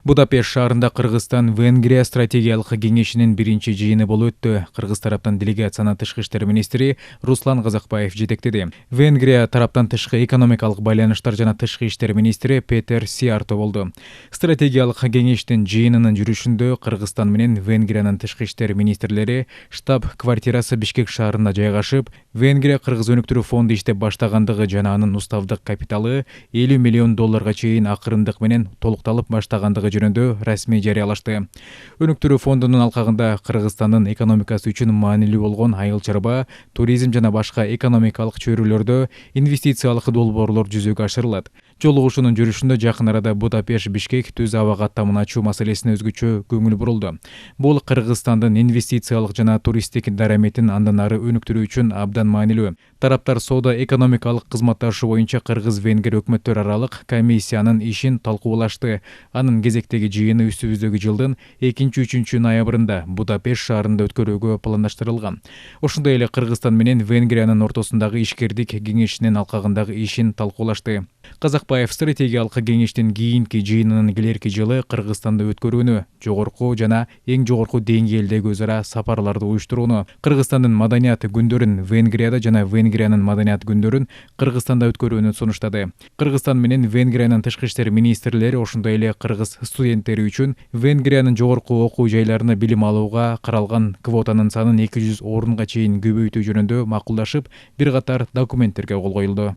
Будапешт шаарында Кыргызстан-Венгрия стратегиялык кеңешинин биринчи жыйыны болуп өттү. Кыргыз тараптан делегацияны тышкы иштер министри Руслан Казакбаев жетектеди. Венгрия тараптан тышкы экономикалык байланыштар жана тышкы иштер министри Петер Сиарто болду. Стратегиялык кеңештин жыйынынын жүрүшүндө Кыргызстан менен Венгриянын тышкы иштер министрлери штаб-квартирасы Бишкек шаарында жайгашып, Венгрия Кыргыз өнүктүрүү фонду иштеп баштагандыгы жана анын уставдык капиталы $50 миллион чейин акырындык менен толукталып баштагандыгы жөнүндө расмий жарыялашты. Өнүктүрүү фондунун алкагында Кыргызстандын экономикасы үчүн маанилүү болгон айыл чарба, туризм жана башка экономикалык чөйрөлөрдө инвестициялык долбоорлор жүзөгө ашырылат. Жолугушуунун жүрүшүндө жакын арада Будапешт-Бишкек түз аба каттамын ачуу маселесине өзгөчө көңүл бурулду. Бул Кыргызстандын инвестициялык жана туристтик дараметин андан ары өнүктүрүү үчүн абдан маанилүү. Тараптар соода-экономикалык кызматташуу боюнча Кыргыз-Венгер өкмөттөр аралык комиссиянын ишин талкуулашты. Анын кезектеги жыйыны үстүбүздөгү жылдын 2-3 ноябрында Будапешт шаарында өткөрүүгө пландаштырылган. Ошондой эле Кыргызстан менен Венгриянын ортосундагы ишкердик кеңешинин алкагындагы ишин талкуулашты. Казакбаев стратегиялык кеңештин кийинки жыйынынын келерки жылы Кыргызстанда өткөрүүнү, жогорку жана эң жогорку деңгээлдеги өз ара сапарларды уюштурууну, Кыргызстандын маданият күндөрүн Венгрияда жана Венгриянын маданият күндөрүн Кыргызстанда өткөрүүнү сунуштады. Кыргызстан менен Венгриянын тышкы иштер министрлери ошондой эле кыргыз студенттери үчүн Венгриянын жогорку окуу жайларына билим алууга каралган квотанын санын 200 орунга чейин көбөйтүү жөнүндө макулдашып, бир катар документтерге кол коюлду.